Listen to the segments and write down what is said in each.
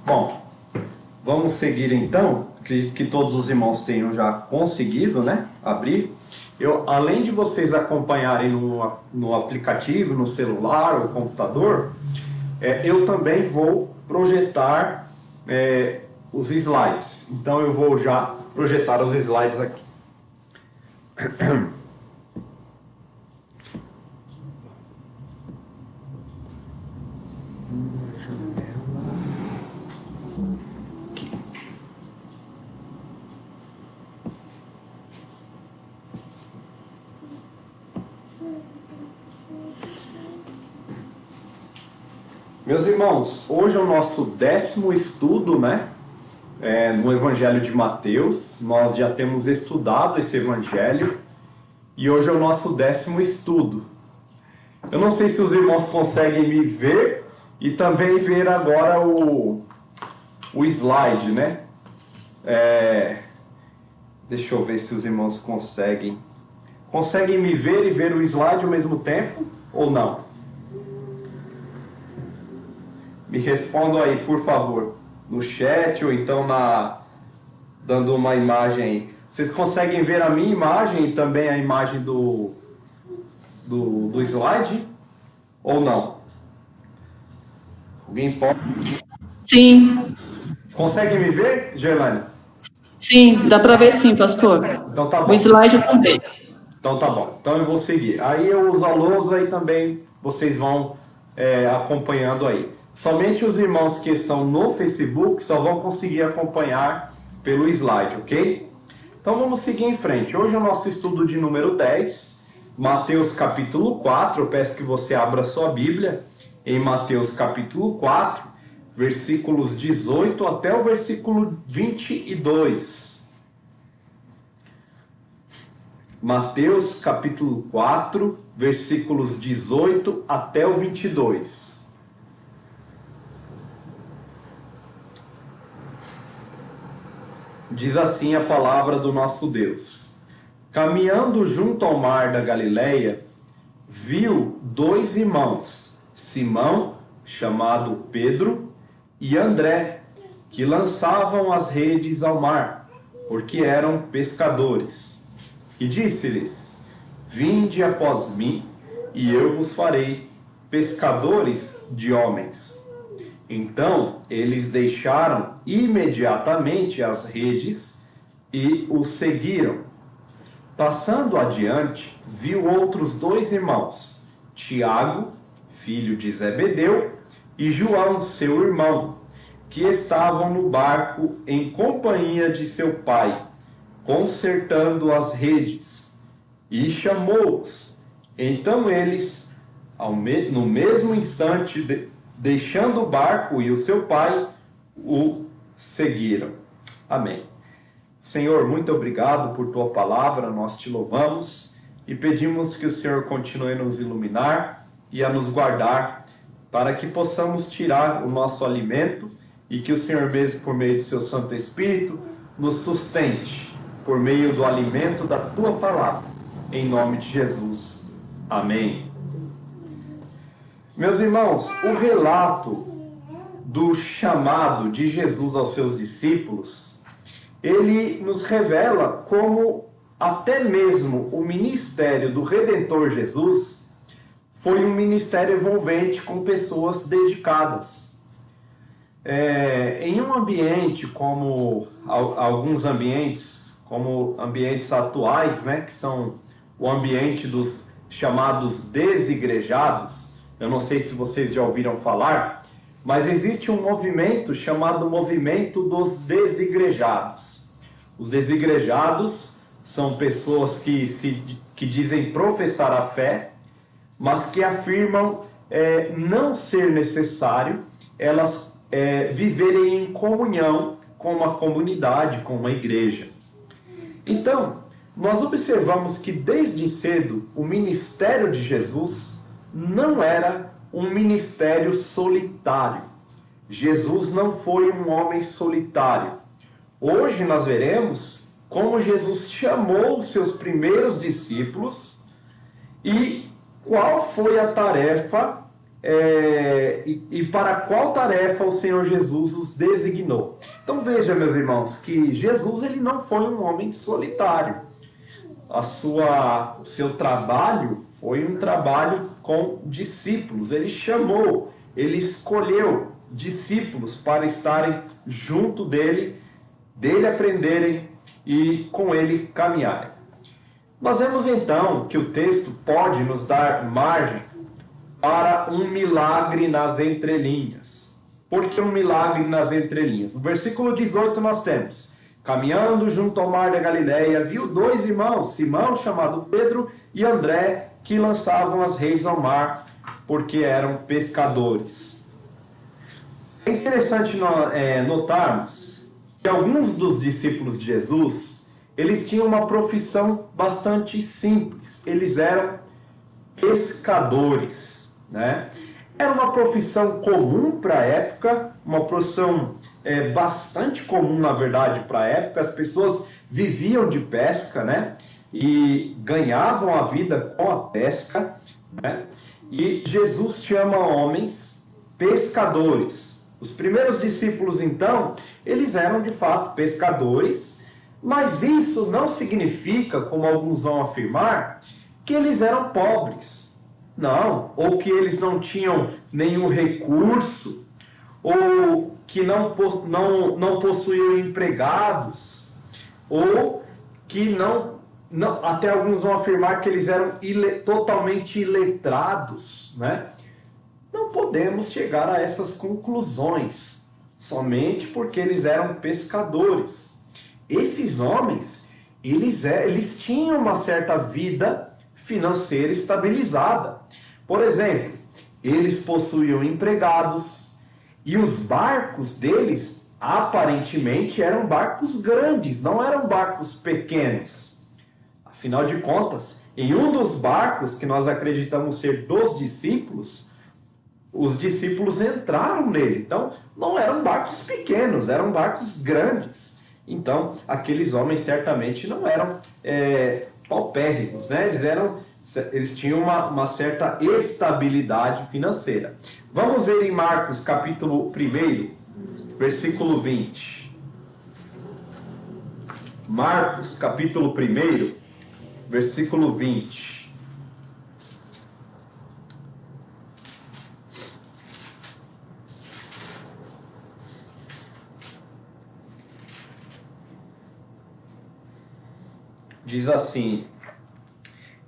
Bom, vamos seguir então. Acredito que todos os irmãos tenham já conseguido, né, abrir. Além de vocês acompanharem no aplicativo, no celular ou computador, eu também vou projetar os slides. Então eu vou já projetar os slides aqui. Meus irmãos, hoje é o nosso 10º estudo, né? No Evangelho de Mateus. Nós já temos estudado esse Evangelho e hoje é o nosso 10º estudo. Eu não sei se os irmãos conseguem me ver e também ver agora o slide, né? Deixa eu ver se os irmãos conseguem. Conseguem me ver e ver o slide ao mesmo tempo ou não? Me respondam aí, por favor, no chat ou então dando uma imagem aí. Vocês conseguem ver a minha imagem e também a imagem do slide? Ou não? Alguém pode? Sim. Conseguem me ver, Gerlane? Sim, dá para ver sim, pastor. Então tá bom. O slide também. Então tá bom. Então eu vou seguir. Aí os alunos aí também, vocês vão acompanhando aí. Somente os irmãos que estão no Facebook só vão conseguir acompanhar pelo slide, ok? Então vamos seguir em frente. Hoje é o nosso estudo de número 10, Mateus capítulo 4. Eu peço que você abra sua Bíblia em Mateus capítulo 4, versículos 18 até o versículo 22. Mateus capítulo 4, versículos 18 até o 22. Diz assim a palavra do nosso Deus. Caminhando junto ao mar da Galileia, viu 2 irmãos, Simão, chamado Pedro, e André, que lançavam as redes ao mar, porque eram pescadores. E disse-lhes: Vinde após mim, e eu vos farei pescadores de homens. Então eles deixaram imediatamente as redes e o seguiram. Passando adiante, viu outros 2 irmãos, Tiago, filho de Zebedeu, e João, seu irmão, que estavam no barco em companhia de seu pai, consertando as redes, e chamou-os. Então eles, no mesmo instante, deixando o barco e o seu pai, o seguiram. Amém. Senhor, muito obrigado por tua palavra, nós te louvamos e pedimos que o Senhor continue a nos iluminar e a nos guardar, para que possamos tirar o nosso alimento e que o Senhor mesmo, por meio do seu Santo Espírito, nos sustente por meio do alimento da tua palavra. Em nome de Jesus. Amém. Meus irmãos, o relato do chamado de Jesus aos seus discípulos, ele nos revela como até mesmo o ministério do Redentor Jesus foi um ministério envolvente com pessoas dedicadas. Em um ambiente como alguns ambientes, como ambientes atuais, né, que são o ambiente dos chamados desigrejados, eu não sei se vocês já ouviram falar, mas existe um movimento chamado Movimento dos Desigrejados. Os desigrejados são pessoas que dizem professar a fé, mas que afirmam não ser necessário elas viverem em comunhão com uma comunidade, com uma igreja. Então, nós observamos que desde cedo o ministério de Jesus não era um ministério solitário. Jesus não foi um homem solitário. Hoje nós veremos como Jesus chamou os seus primeiros discípulos e qual foi a tarefa e para qual tarefa o Senhor Jesus os designou. Então veja, meus irmãos, que Jesus ele não foi um homem solitário. O seu trabalho foi um trabalho com discípulos. Ele chamou, ele escolheu discípulos para estarem junto dele aprenderem e com ele caminharem. Nós vemos então que o texto pode nos dar margem para um milagre nas entrelinhas. Por que um milagre nas entrelinhas? No versículo 18 nós temos: caminhando junto ao mar da Galileia, viu dois irmãos, Simão, chamado Pedro, e André, que lançavam as redes ao mar, porque eram pescadores. É interessante notarmos que alguns dos discípulos de Jesus, eles tinham uma profissão bastante simples. Eles eram pescadores, né? Era uma profissão comum para a época, uma profissão bastante comum, na verdade, para a época. As pessoas viviam de pesca, né? E ganhavam a vida com a pesca, né? E Jesus chama homens pescadores. Os primeiros discípulos, então, eles eram de fato pescadores, mas isso não significa, como alguns vão afirmar, que eles eram pobres. Não, ou que eles não tinham nenhum recurso, ou que não possuíam empregados, ou que até alguns vão afirmar que eles eram totalmente iletrados, né? Não podemos chegar a essas conclusões somente porque eles eram pescadores. Esses homens, eles tinham uma certa vida financeira estabilizada. Por exemplo, eles possuíam empregados e os barcos deles, aparentemente, eram barcos grandes, não eram barcos pequenos. Afinal de contas, em um dos barcos que nós acreditamos ser dos discípulos, os discípulos entraram nele. Então, não eram barcos pequenos, eram barcos grandes. Então, aqueles homens certamente não eram paupérrimos, né? Eles tinham uma certa estabilidade financeira. Vamos ver em Marcos, capítulo 1, versículo 20. Marcos, capítulo 1, versículo 20. Diz assim: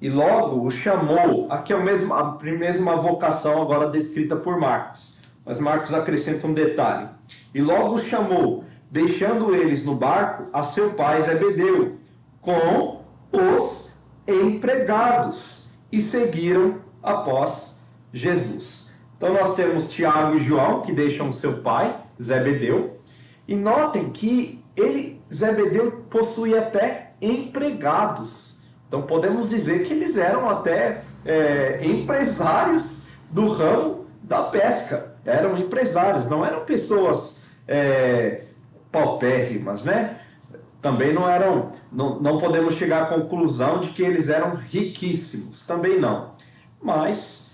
e logo o chamou. Aqui é a mesma vocação agora descrita por Marcos, mas Marcos acrescenta um detalhe: e logo o chamou, deixando eles no barco, a seu pai Zebedeu com os empregados, e seguiram após Jesus. Então nós temos Tiago e João, que deixam seu pai Zebedeu, e notem que Zebedeu possuía até empregados. Então podemos dizer que eles eram até empresários do ramo da pesca. Eram empresários, não eram pessoas paupérrimas, né? Também não podemos chegar à conclusão de que eles eram riquíssimos, também não. Mas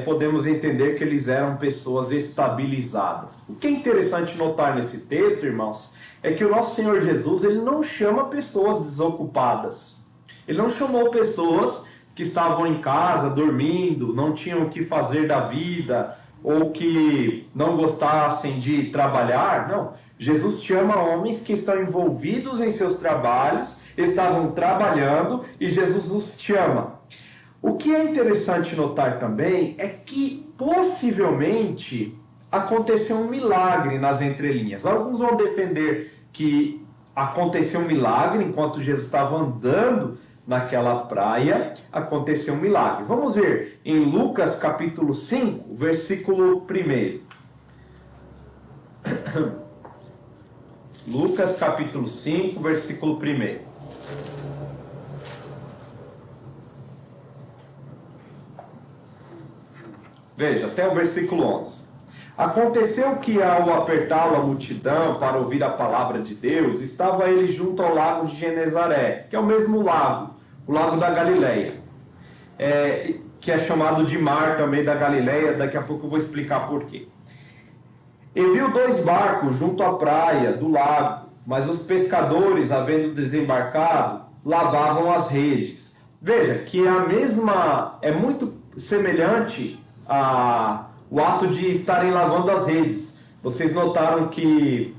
podemos entender que eles eram pessoas estabilizadas. O que é interessante notar nesse texto, irmãos, é que o nosso Senhor Jesus, ele não chama pessoas desocupadas. Ele não chamou pessoas que estavam em casa, dormindo, não tinham o que fazer da vida, ou que não gostassem de trabalhar. Não. Jesus chama homens que estão envolvidos em seus trabalhos, estavam trabalhando, e Jesus os chama. O que é interessante notar também é que, possivelmente, aconteceu um milagre nas entrelinhas. Alguns vão defender que aconteceu um milagre enquanto Jesus estava andando naquela praia, aconteceu um milagre. Vamos ver em Lucas capítulo 5, versículo 1. Lucas capítulo 5, versículo 1. Veja, até o versículo 11. Aconteceu que, ao apertá-lo a multidão para ouvir a palavra de Deus, estava ele junto ao lago de Genezaré, que é o mesmo lago, o lago da Galileia, que é chamado de Mar também da Galileia, daqui a pouco eu vou explicar por quê. E viu 2 barcos junto à praia do lago, mas os pescadores, havendo desembarcado, lavavam as redes. Veja que é muito semelhante ao ato de estarem lavando as redes. Vocês notaram que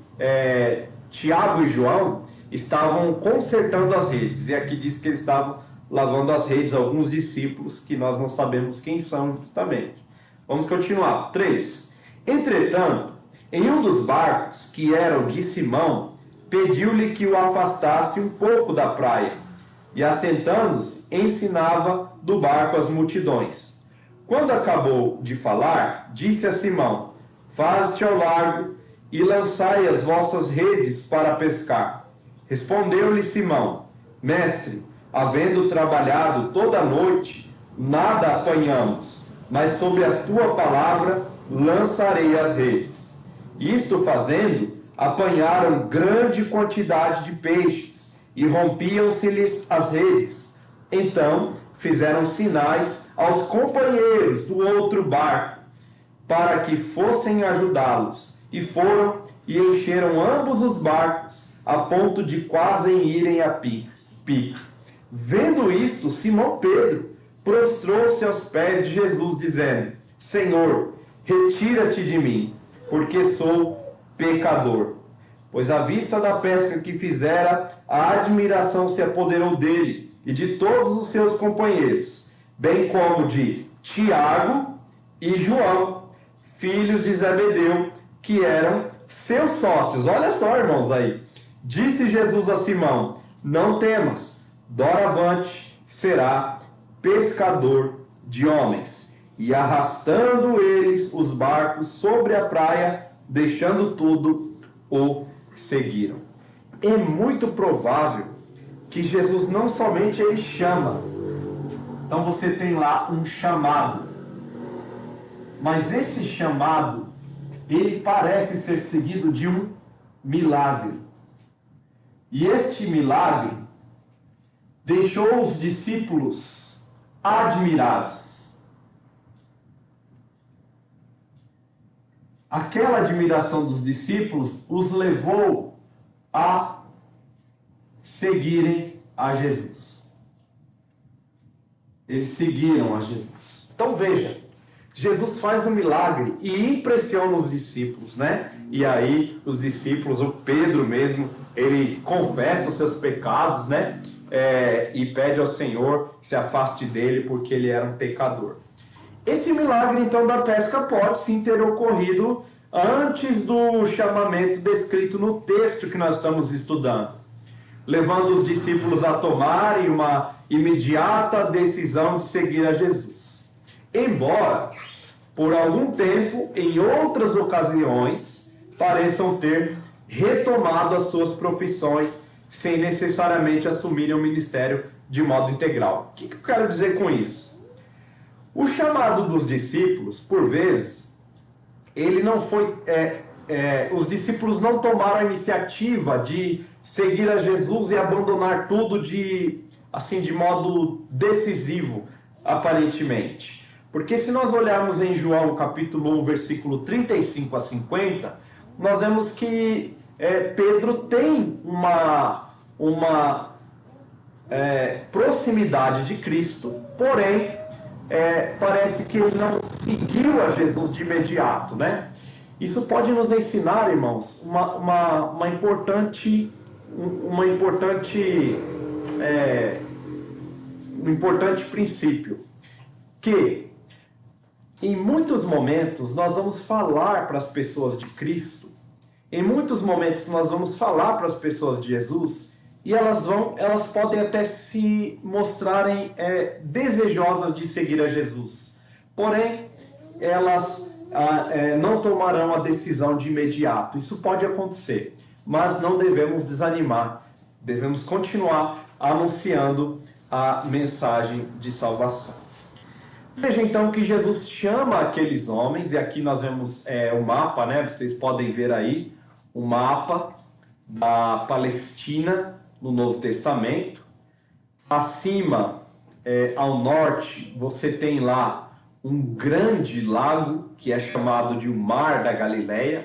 Tiago e João estavam consertando as redes, e aqui diz que eles estavam lavando as redes, alguns discípulos que nós não sabemos quem são justamente. Vamos continuar. 3. Entretanto, em um dos barcos, que era o de Simão, pediu-lhe que o afastasse um pouco da praia, e assentando-se, ensinava do barco as multidões. Quando acabou de falar, disse a Simão: faze-te ao largo e lançai as vossas redes para pescar. Respondeu-lhe Simão: mestre, havendo trabalhado toda a noite, nada apanhamos, mas sob a tua palavra lançarei as redes. Isto fazendo, apanharam grande quantidade de peixes, e rompiam-se-lhes as redes. Então fizeram sinais aos companheiros do outro barco, para que fossem ajudá-los, e foram e encheram ambos os barcos, a ponto de quase irem a pique. Vendo isto, Simão Pedro prostrou-se aos pés de Jesus, dizendo: Senhor, retira-te de mim, porque sou pecador. Pois à vista da pesca que fizera, a admiração se apoderou dele e de todos os seus companheiros, bem como de Tiago e João, filhos de Zebedeu, que eram seus sócios. Olha só, irmãos, aí. Disse Jesus a Simão: não temas, doravante será pescador de homens. E arrastando eles os barcos sobre a praia, deixando tudo, o seguiram. É muito provável que Jesus não somente ele chama, então você tem lá um chamado, mas esse chamado, ele parece ser seguido de um milagre. E este milagre deixou os discípulos admirados. Aquela admiração dos discípulos os levou a seguirem a Jesus. Eles seguiram a Jesus. Então veja, Jesus faz um milagre e impressiona os discípulos, né? E aí os discípulos, o Pedro mesmo, ele confessa os seus pecados, né? E pede ao Senhor que se afaste dele porque ele era um pecador. Esse milagre, então, da pesca pode sim ter ocorrido antes do chamamento descrito no texto que nós estamos estudando, levando os discípulos a tomarem uma imediata decisão de seguir a Jesus. Embora, por algum tempo, em outras ocasiões, pareçam ter retomado as suas profissões sem necessariamente assumirem o ministério de modo integral. O que eu quero dizer com isso? O chamado dos discípulos, por vezes, ele não foi... os discípulos não tomaram a iniciativa de seguir a Jesus e abandonar tudo de modo decisivo, aparentemente. Porque se nós olharmos em João capítulo 1, versículo 35 a 50, nós vemos que Pedro tem uma proximidade de Cristo, porém, parece que ele não seguiu a Jesus de imediato, né? Isso pode nos ensinar, irmãos, um importante princípio, que em muitos momentos nós vamos falar para as pessoas de Cristo, em muitos momentos nós vamos falar para as pessoas de Jesus, e elas podem até se mostrarem desejosas de seguir a Jesus. Porém, elas não tomarão a decisão de imediato. Isso pode acontecer, mas não devemos desanimar. Devemos continuar anunciando a mensagem de salvação. Veja então que Jesus chama aqueles homens, e aqui nós vemos o mapa, né? Vocês podem ver aí o mapa da Palestina no Novo Testamento. Acima ao norte, você tem lá um grande lago, que é chamado de o Mar da Galileia.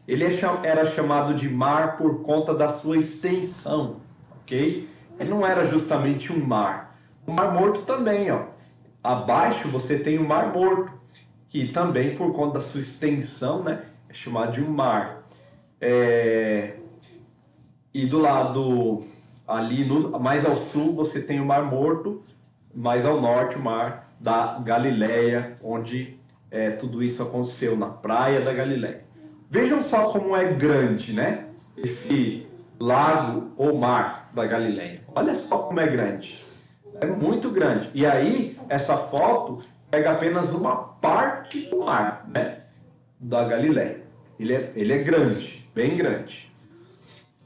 Ele era chamado de mar por conta da sua extensão, ok? Ele não era justamente um mar. O Mar Morto também, ó. Abaixo você tem o Mar Morto, que também por conta da sua extensão, né, é chamado de um mar. E do lado ali, mais ao sul, você tem o Mar Morto, mais ao norte o Mar da Galileia, onde tudo isso aconteceu, na praia da Galileia. Vejam só como é grande, né? Esse lago ou mar da Galileia. Olha só como é grande. É muito grande. E aí, essa foto pega apenas uma parte do mar, né? Da Galileia. Ele é grande, bem grande.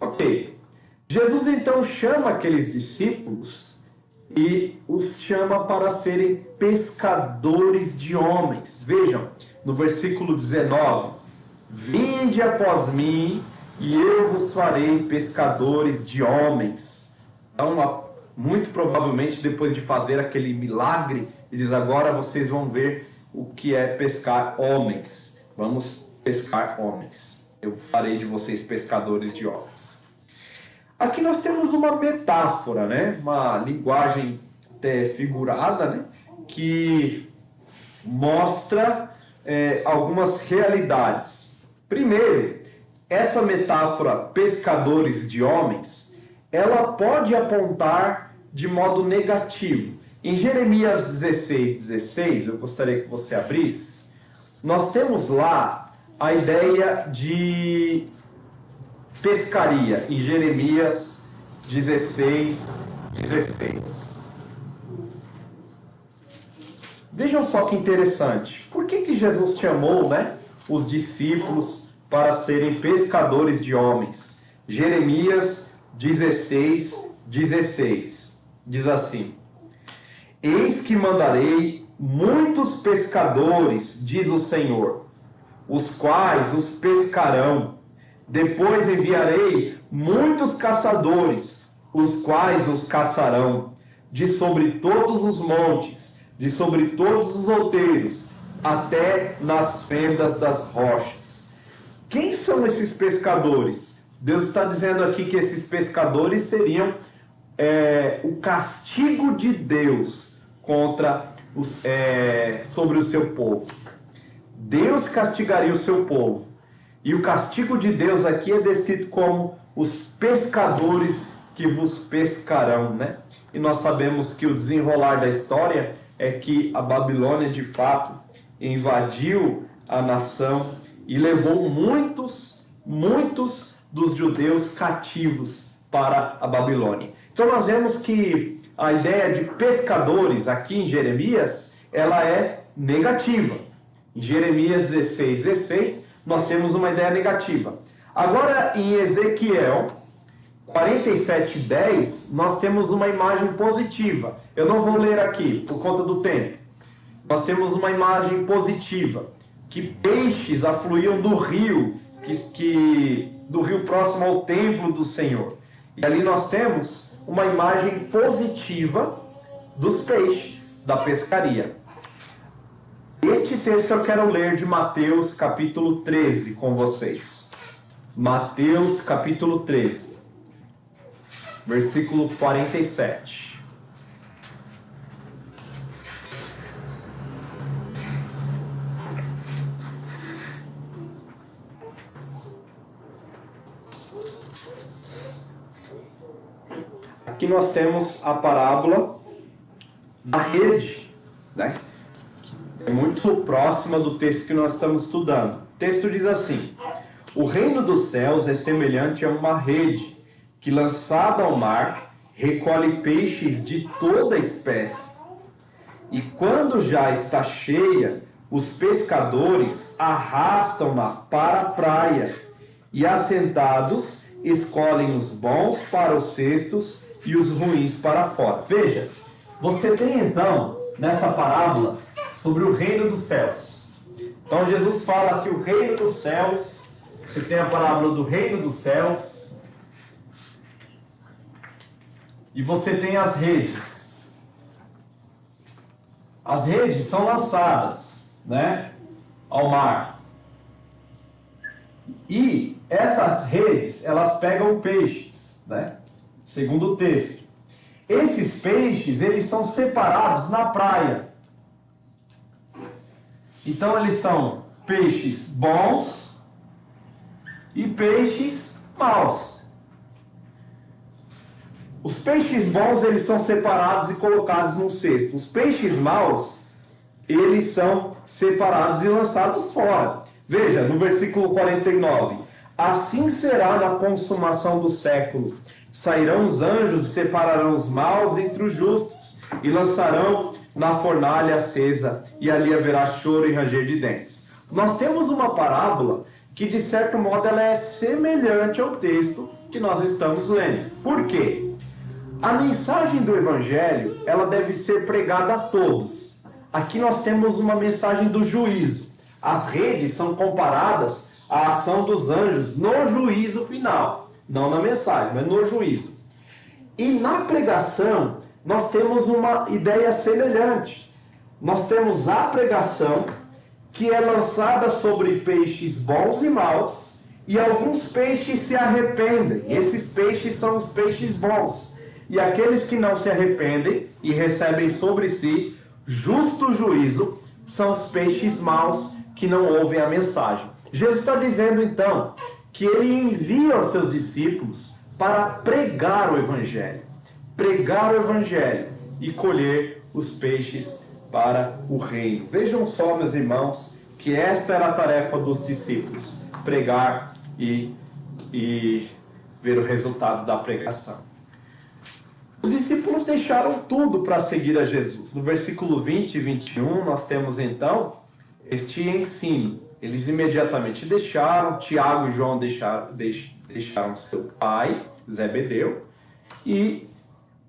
Ok. Jesus então chama aqueles discípulos e os chama para serem pescadores de homens. Vejam, no versículo 19... Vinde após mim, e eu vos farei pescadores de homens. Então, muito provavelmente, depois de fazer aquele milagre, ele diz, agora vocês vão ver o que é pescar homens. Vamos pescar homens. Eu farei de vocês pescadores de homens. Aqui nós temos uma metáfora, né? Uma linguagem até figurada, né? Que mostra algumas realidades. Primeiro, essa metáfora pescadores de homens, ela pode apontar de modo negativo. Em Jeremias 16, eu gostaria que você abrisse, nós temos lá a ideia de pescaria, em Jeremias 16. Vejam só que interessante. Por que Jesus chamou, né, os discípulos para serem pescadores de homens? Jeremias 16 diz assim: Eis que mandarei muitos pescadores, diz o Senhor, os quais os pescarão. Depois enviarei muitos caçadores, os quais os caçarão, de sobre todos os montes, de sobre todos os outeiros, até nas fendas das rochas. Quem são esses pescadores? Deus está dizendo aqui que esses pescadores seriam o castigo de Deus sobre o seu povo. Deus castigaria o seu povo. E o castigo de Deus aqui é descrito como os pescadores que vos pescarão, né? E nós sabemos que o desenrolar da história é que a Babilônia de fato invadiu a nação e levou muitos dos judeus cativos para a Babilônia. Então nós vemos que a ideia de pescadores aqui em Jeremias, ela é negativa. Em Jeremias 16, nós temos uma ideia negativa. Agora em Ezequiel 47:10, nós temos uma imagem positiva. Eu não vou ler aqui por conta do tempo. Nós temos uma imagem positiva, que peixes afluíam do rio, do rio próximo ao templo do Senhor. E ali nós temos uma imagem positiva dos peixes, da pescaria. Este texto eu quero ler de Mateus capítulo 13 com vocês. Mateus capítulo 13, versículo 47. Aqui nós temos a parábola da rede, né? É muito próxima do texto que nós estamos estudando. O texto diz assim: o reino dos céus é semelhante a uma rede que, lançada ao mar, recolhe peixes de toda espécie. E quando já está cheia, os pescadores arrastam-na para a praia e, assentados, escolhem os bons para os cestos e os ruins para fora. Veja, você tem então, nessa parábola, sobre o reino dos céus. Então Jesus fala que o reino dos céus, você tem a parábola do reino dos céus, e você tem as redes. as redes são lançadas, né, ao mar. E essas redes, elas pegam peixes, né? Segundo o texto. Esses peixes, eles são separados na praia. Então, eles são peixes bons e peixes maus. Os peixes bons, eles são separados e colocados num cesto. Os peixes maus, eles são separados e lançados fora. Veja, no versículo 49. Assim será na consumação do século. Sairão os anjos e separarão os maus entre os justos, e lançarão na fornalha acesa, e ali haverá choro e ranger de dentes. Nós temos uma parábola que, de certo modo, ela é semelhante ao texto que nós estamos lendo. Por quê? A mensagem do Evangelho, ela deve ser pregada a todos. Aqui nós temos uma mensagem do juízo. As redes são comparadas à ação dos anjos no juízo final. Não na mensagem, mas no juízo. E na pregação, nós temos uma ideia semelhante. Nós temos a pregação, que é lançada sobre peixes bons e maus, e alguns peixes se arrependem. Esses peixes são os peixes bons. E aqueles que não se arrependem e recebem sobre si justo juízo, são os peixes maus que não ouvem a mensagem. Jesus está dizendo, então, que ele envia os seus discípulos para pregar o Evangelho. Pregar o Evangelho e colher os peixes para o reino. Vejam só, meus irmãos, que esta era a tarefa dos discípulos. Pregar e ver o resultado da pregação. Os discípulos deixaram tudo para seguir a Jesus. No versículo 20 e 21, nós temos então este ensino. Eles imediatamente deixaram, Tiago e João deixaram seu pai, Zebedeu, e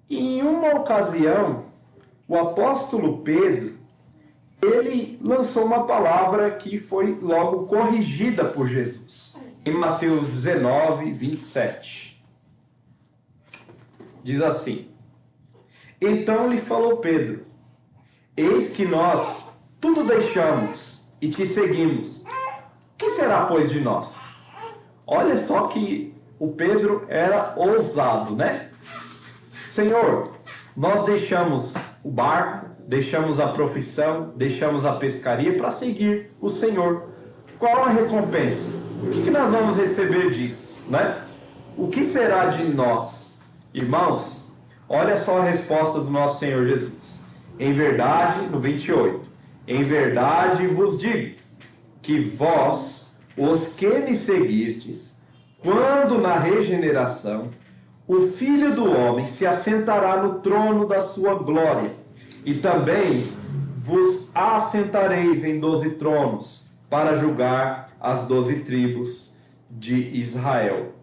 em uma ocasião, o apóstolo Pedro, ele lançou uma palavra que foi logo corrigida por Jesus. Em Mateus 19, 27. Diz assim: Então lhe falou Pedro: Eis que nós tudo deixamos e te seguimos. O que será, pois, de nós? Olha só que o Pedro era ousado, né? Senhor, nós deixamos o barco, deixamos a profissão, deixamos a pescaria para seguir o Senhor. Qual a recompensa? O que nós vamos receber disso, né? O que será de nós? Irmãos, olha só a resposta do nosso Senhor Jesus. Em verdade, no 28, em verdade vos digo, que vós, os que me seguistes, quando na regeneração, o Filho do Homem se assentará no trono da sua glória, e também vos assentareis em 12 tronos, para julgar as 12 tribos de Israel.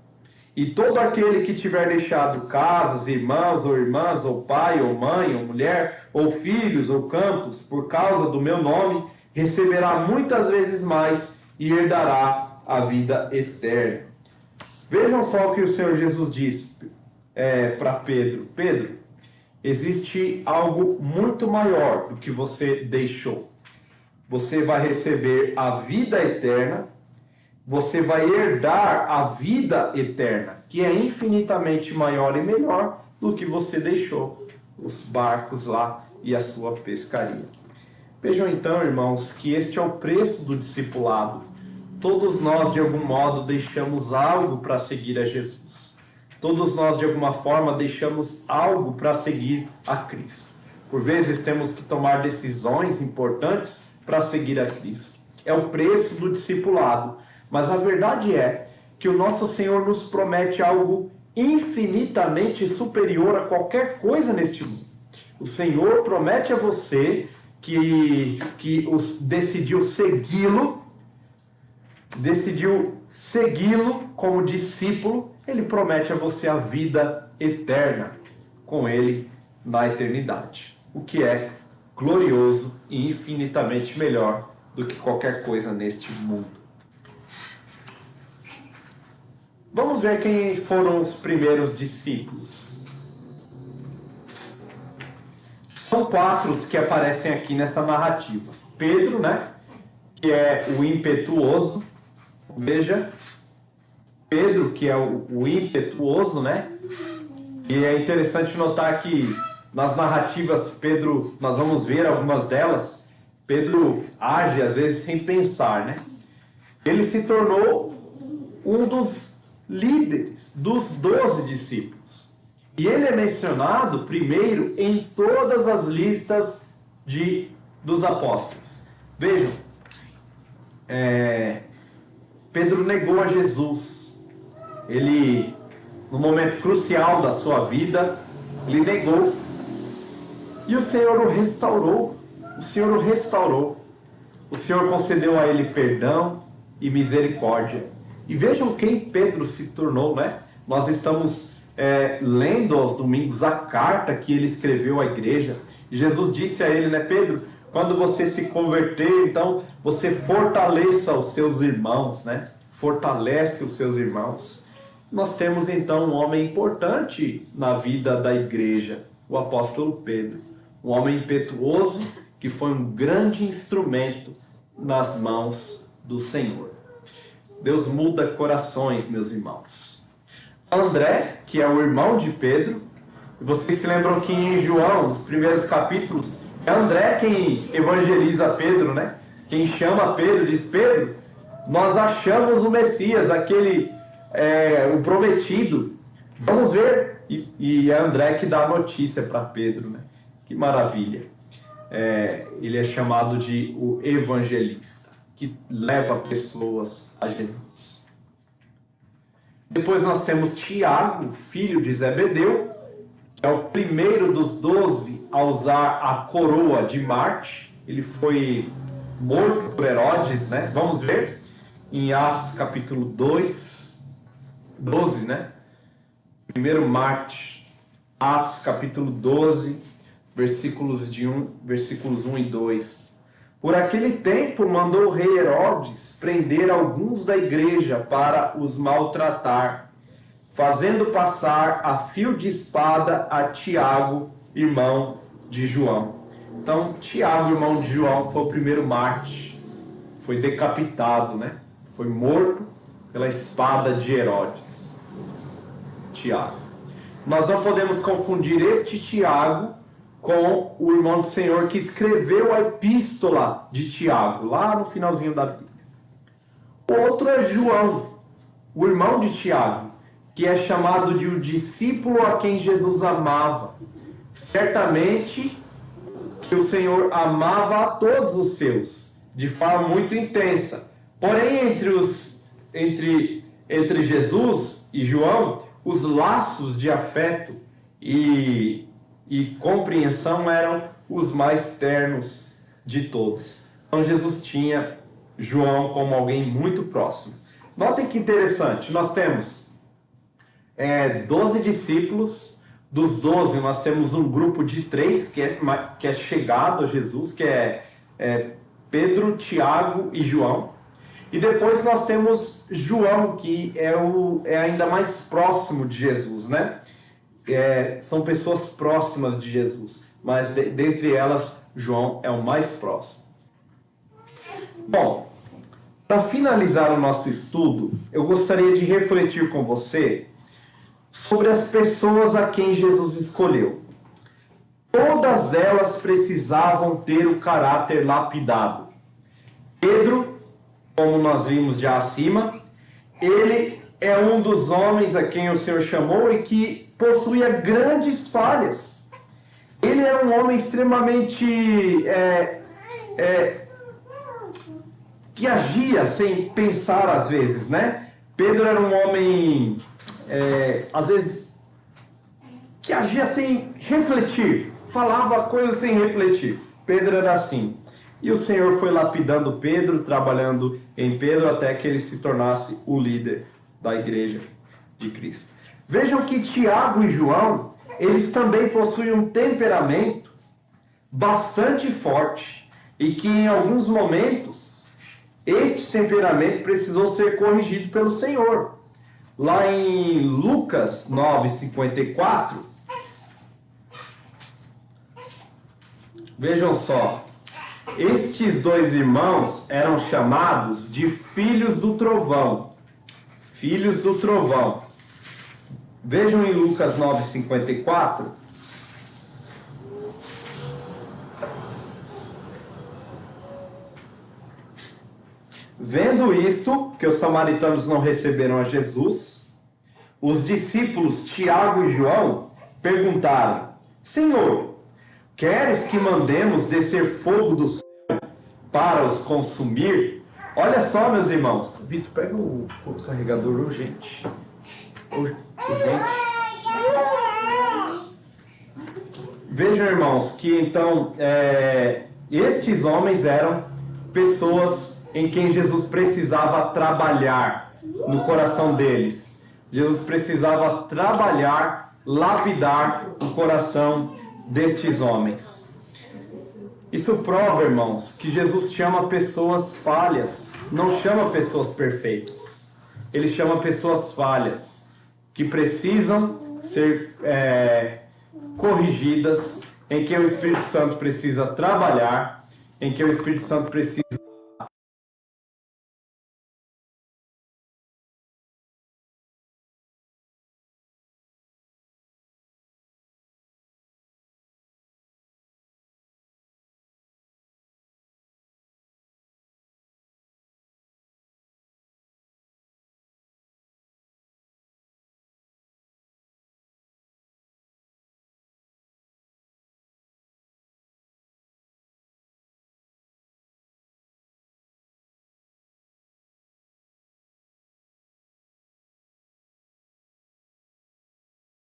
E todo aquele que tiver deixado casas, irmãos ou irmãs, ou pai, ou mãe, ou mulher, ou filhos, ou campos, por causa do meu nome, receberá muitas vezes mais e herdará a vida eterna. Vejam só o que o Senhor Jesus diz para Pedro. Pedro, existe algo muito maior do que você deixou. Você vai receber a vida eterna, você vai herdar a vida eterna, que é infinitamente maior e melhor do que você deixou, os barcos lá e a sua pescaria. Vejam então, irmãos, que este é o preço do discipulado. Todos nós, de algum modo, deixamos algo para seguir a Jesus. Todos nós, de alguma forma, deixamos algo para seguir a Cristo. Por vezes, temos que tomar decisões importantes para seguir a Cristo. É o preço do discipulado. Mas a verdade é que o nosso Senhor nos promete algo infinitamente superior a qualquer coisa neste mundo. O Senhor promete a você que decidiu segui-lo como discípulo. Ele promete a você a vida eterna com ele na eternidade, o que é glorioso e infinitamente melhor do que qualquer coisa neste mundo. Vamos ver quem foram os primeiros discípulos. São São 4 os que aparecem aqui nessa narrativa. Pedro, né? Que é o impetuoso. Veja. Pedro, que é o impetuoso, né? E é interessante notar que nas narrativas, Pedro, nós vamos ver algumas delas, Pedro age às vezes sem pensar, né? Ele se tornou um dos líderes dos 12 discípulos. E ele é mencionado primeiro em todas as listas dos apóstolos. Vejam, Pedro negou a Jesus. Ele, no momento crucial da sua vida, ele negou. E o Senhor o restaurou. O Senhor o restaurou. O Senhor concedeu a ele perdão e misericórdia. E vejam quem Pedro se tornou, né? Nós estamos lendo aos domingos a carta que ele escreveu à igreja. E Jesus disse a ele, né, Pedro, quando você se converter, então você fortaleça os seus irmãos, né? Fortalece os seus irmãos. Nós temos então um homem importante na vida da igreja, o apóstolo Pedro. Um homem impetuoso que foi um grande instrumento nas mãos do Senhor. Deus muda corações, meus irmãos. André, que é o irmão de Pedro, vocês se lembram que em João, nos primeiros capítulos, é André quem evangeliza Pedro, né? Quem chama Pedro, diz, Pedro, nós achamos o Messias, aquele, o prometido. Vamos ver. E é André que dá a notícia para Pedro, né? Que maravilha. Ele é chamado de o evangelista, que leva pessoas a Jesus. Depois nós temos Tiago, filho de Zebedeu, que é o primeiro dos 12 a usar a coroa de Marte. Ele foi morto por Herodes, né? Vamos ver em Atos capítulo 2, 12, né? Primeiro Marte, Atos capítulo 12, versículos 1 e 2. Por aquele tempo mandou o rei Herodes prender alguns da igreja para os maltratar, fazendo passar a fio de espada a Tiago, irmão de João. Então, Tiago, irmão de João, foi o primeiro mártir. Foi decapitado, né? Foi morto pela espada de Herodes. Tiago. Nós não podemos confundir este Tiago com o irmão do Senhor que escreveu a epístola de Tiago, lá no finalzinho da Bíblia. O outro é João, o irmão de Tiago, que é chamado de o discípulo a quem Jesus amava. Certamente que o Senhor amava a todos os seus, de forma muito intensa. Porém, entre Jesus e João, os laços de afeto e compreensão eram os mais ternos de todos. Então Jesus tinha João como alguém muito próximo. Notem que interessante, nós temos 12 discípulos. Dos 12 nós temos um grupo de 3 que é chegado a Jesus, que é Pedro, Tiago e João. E depois nós temos João, que é ainda mais próximo de Jesus, né? São pessoas próximas de Jesus, mas dentre elas, João é o mais próximo. Bom, para finalizar o nosso estudo, eu gostaria de refletir com você sobre as pessoas a quem Jesus escolheu. Todas elas precisavam ter o caráter lapidado. Pedro, como nós vimos já acima, ele é um dos homens a quem o Senhor chamou e que possuía grandes falhas. Ele era um homem extremamente que agia sem pensar às vezes, né? Pedro era um homem às vezes que agia sem refletir, falava coisas sem refletir. Pedro era assim. E o Senhor foi lapidando Pedro, trabalhando em Pedro até que ele se tornasse o líder da igreja de Cristo. Vejam que Tiago e João, eles também possuem um temperamento bastante forte e que em alguns momentos este temperamento precisou ser corrigido pelo Senhor. Lá em Lucas 9:54, Vejam só. Estes dois irmãos eram chamados de filhos do trovão. Filhos do trovão. Vejam em Lucas 9:54. Vendo isto, que os samaritanos não receberam a Jesus, os discípulos Tiago e João perguntaram: Senhor, queres que mandemos descer fogo do céu para os consumir? Olha só, meus irmãos. Vitor, pega o carregador urgente. Urgente. Vejam, irmãos, que então estes homens eram pessoas em quem Jesus precisava trabalhar no coração deles. Jesus precisava trabalhar, lapidar o coração destes homens. Isso prova, irmãos, que Jesus chama pessoas falhas, não chama pessoas perfeitas. Ele chama pessoas falhas, que precisam ser corrigidas, em que o Espírito Santo precisa trabalhar, em que o Espírito Santo precisa